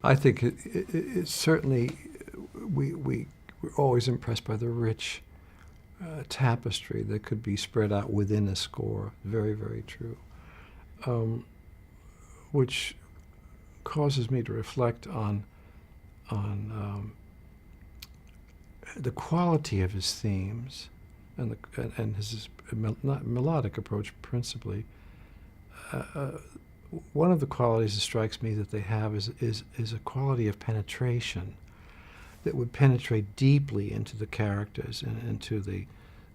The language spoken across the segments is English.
I think it certainly, we're always impressed by the rich tapestry that could be spread out within a score. Very, very true. Which causes me to reflect on the quality of his themes and his melodic approach principally. One of the qualities that strikes me that they have is a quality of penetration that would penetrate deeply into the characters and into the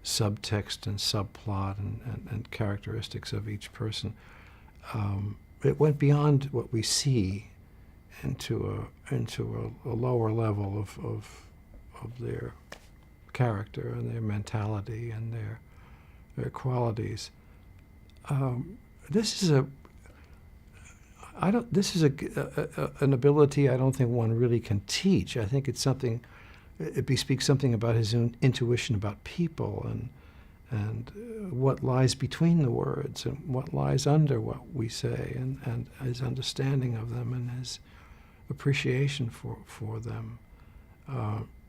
subtext and subplot and characteristics of each person. It went beyond what we see into a lower level of their character and their mentality and their qualities. This is an ability I don't think one really can teach. I think it's something. It bespeaks something about his own intuition about people and what lies between the words and what lies under what we say and his understanding of them and his appreciation for them.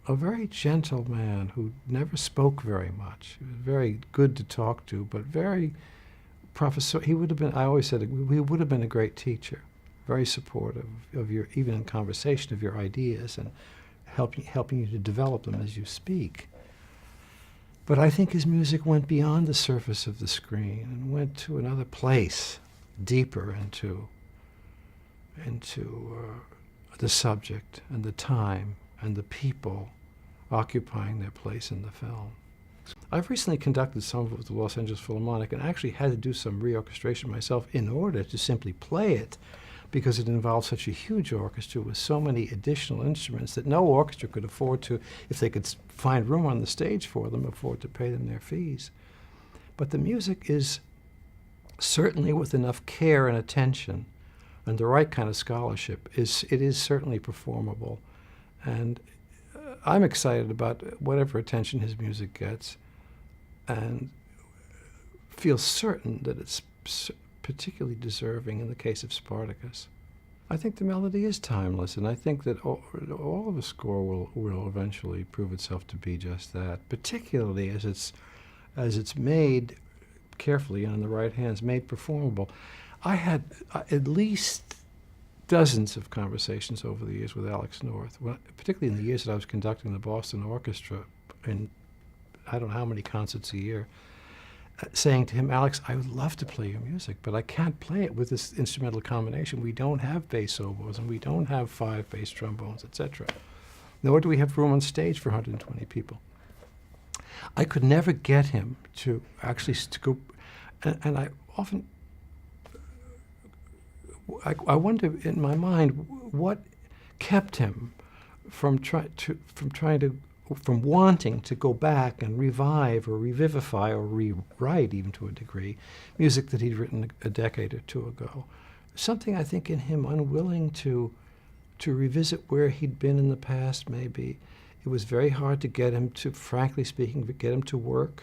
A very gentle man who never spoke very much. He was very good to talk to, but very professor. He would have been. I always said he would have been a great teacher. Very supportive of your, even in conversation, of your ideas and helping you to develop them as you speak. But I think his music went beyond the surface of the screen and went to another place, deeper into the subject and the time and the people occupying their place in the film. I've recently conducted some of it with the Los Angeles Philharmonic and actually had to do some reorchestration myself in order to simply play it, because it involved such a huge orchestra with so many additional instruments that no orchestra could afford to, if they could find room on the stage for them, afford to pay them their fees. But the music is certainly, with enough care and attention and the right kind of scholarship, it is certainly performable. And I'm excited about whatever attention his music gets and feel certain that it's particularly deserving in the case of Spartacus. I think the melody is timeless, and I think that all of the score will eventually prove itself to be just that, particularly as it's made carefully and in the right hands, made performable. I had at least dozens of conversations over the years with Alex North, particularly in the years that I was conducting the Boston Orchestra in I don't know how many concerts a year, saying to him, Alex, I would love to play your music, but I can't play it with this instrumental combination. We don't have bass oboes, and we don't have 5 bass trombones, etc. Nor do we have room on stage for 120 people. I could never get him to actually go, and I often, I wonder in my mind what kept him from wanting to go back and revive or revivify or rewrite, even to a degree, music that he'd written a decade or two ago. Something, I think, in him unwilling to revisit where he'd been in the past, maybe. It was very hard to get him to, frankly speaking, get him to work.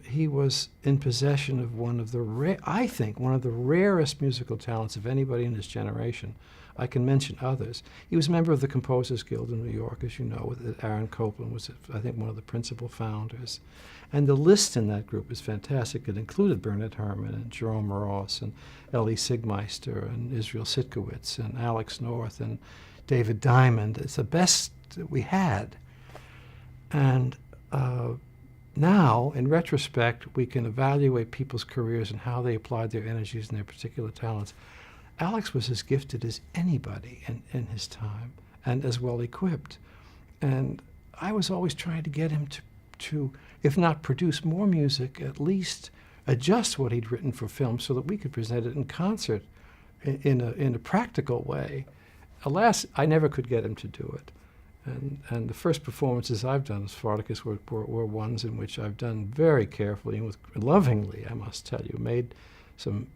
He was in possession of one of the rarest musical talents of anybody in his generation. I can mention others. He was a member of the Composers Guild in New York, as you know. Aaron Copland was, I think, one of the principal founders. And the list in that group is fantastic. It included Bernard Herrmann and Jerome Ross and Elie Siegmeister and Israel Sitkowitz and Alex North and David Diamond. It's the best that we had. And now, in retrospect, we can evaluate people's careers and how they applied their energies and their particular talents. Alex was as gifted as anybody in his time and as well equipped. And I was always trying to get him to, if not produce more music, at least adjust what he'd written for film so that we could present it in concert in a practical way. Alas, I never could get him to do it. And the first performances I've done of Spartacus were ones in which I've done very carefully and lovingly, I must tell you, made some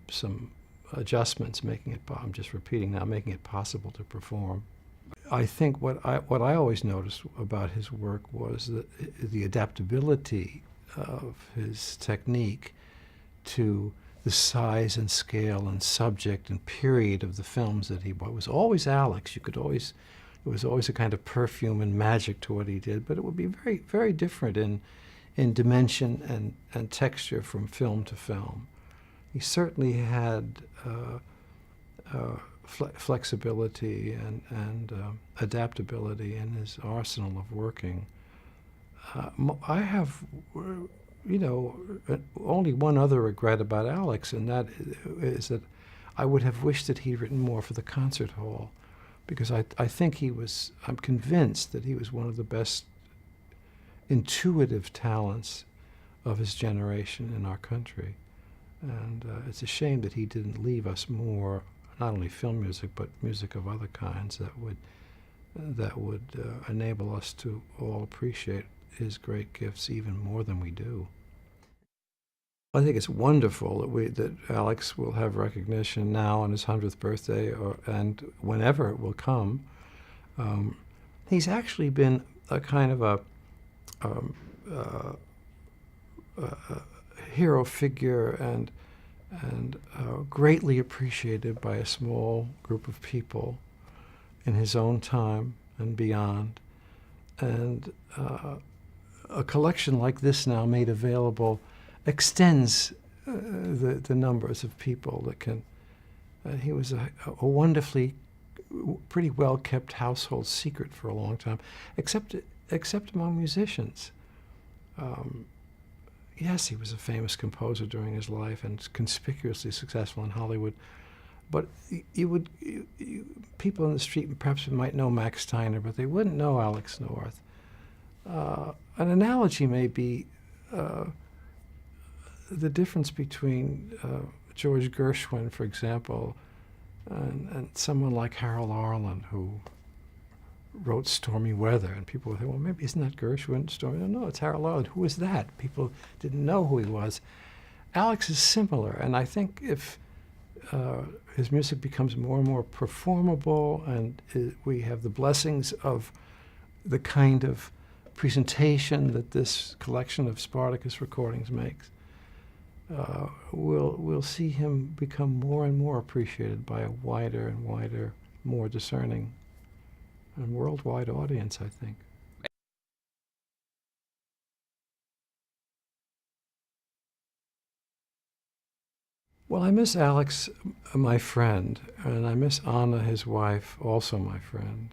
adjustments, making it, I'm just repeating now, making it possible to perform. I think what I always noticed about his work was the adaptability of his technique to the size and scale and subject and period of the films that he bought. It was always Alex. It was always a kind of perfume and magic to what he did, but it would be very, very different in dimension and texture from film to film. He certainly had flexibility and adaptability in his arsenal of working. I have, only one other regret about Alex, and that is that I would have wished that he'd written more for the concert hall, because I think I'm convinced that he was one of the best intuitive talents of his generation in our country. And it's a shame that he didn't leave us more, not only film music, but music of other kinds that would enable us to all appreciate his great gifts even more than we do. I think it's wonderful that Alex will have recognition now on his 100th birthday, and whenever it will come. He's actually been a kind of a hero figure and greatly appreciated by a small group of people in his own time and beyond. And a collection like this now made available extends the numbers of people that can. He was a wonderfully, pretty well-kept household secret for a long time, except among musicians. Yes, he was a famous composer during his life and conspicuously successful in Hollywood. But people in the street perhaps might know Max Steiner, but they wouldn't know Alex North. An analogy may be the difference between George Gershwin, for example, and someone like Harold Arlen, who wrote Stormy Weather. And people would think, well, maybe isn't that Gershwin, Stormy? No, it's Harold Arlen. Who was that? People didn't know who he was. Alex is similar, and I think if his music becomes more and more performable, and we have the blessings of the kind of presentation that this collection of Spartacus recordings makes, we'll see him become more and more appreciated by a wider and wider, more discerning and worldwide audience, I think. Well, I miss Alex, my friend, and I miss Anna, his wife, also my friend,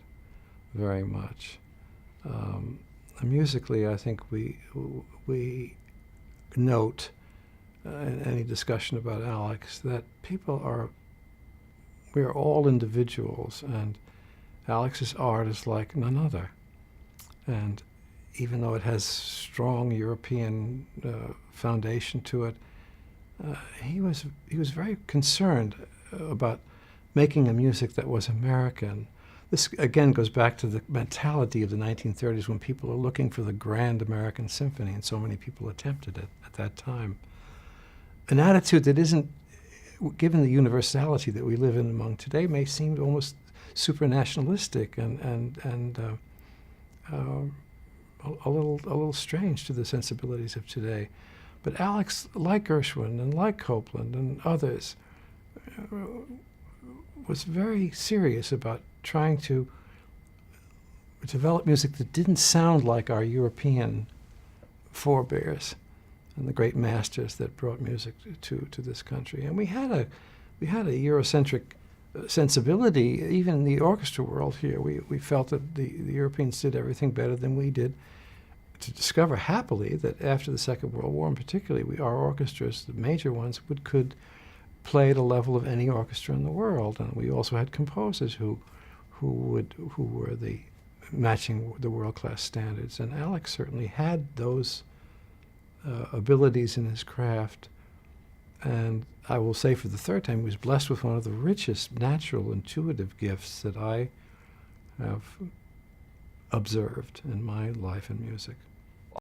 very much. Musically, I think we note in any discussion about Alex that we are all individuals, and Alex's art is like none other. And even though it has strong European foundation to it, he was very concerned about making a music that was American. This again goes back to the mentality of the 1930s, when people are looking for the grand American symphony, and so many people attempted it at that time. An attitude that isn't, given the universality that we live in among today, may seem almost supranationalistic and a little strange to the sensibilities of today. But Alex, like Gershwin and like Copland and others, was very serious about trying to develop music that didn't sound like our European forebears and the great masters that brought music to this country. And we had a Eurocentric sensibility, even in the orchestra world here. We felt that the Europeans did everything better than we did, to discover happily that after the Second World War, and particularly our orchestras, the major ones, could play at a level of any orchestra in the world. And we also had composers who were matching the world-class standards. And Alex certainly had those abilities in his craft. And I will say for the third time, he was blessed with one of the richest natural intuitive gifts that I have observed in my life in music.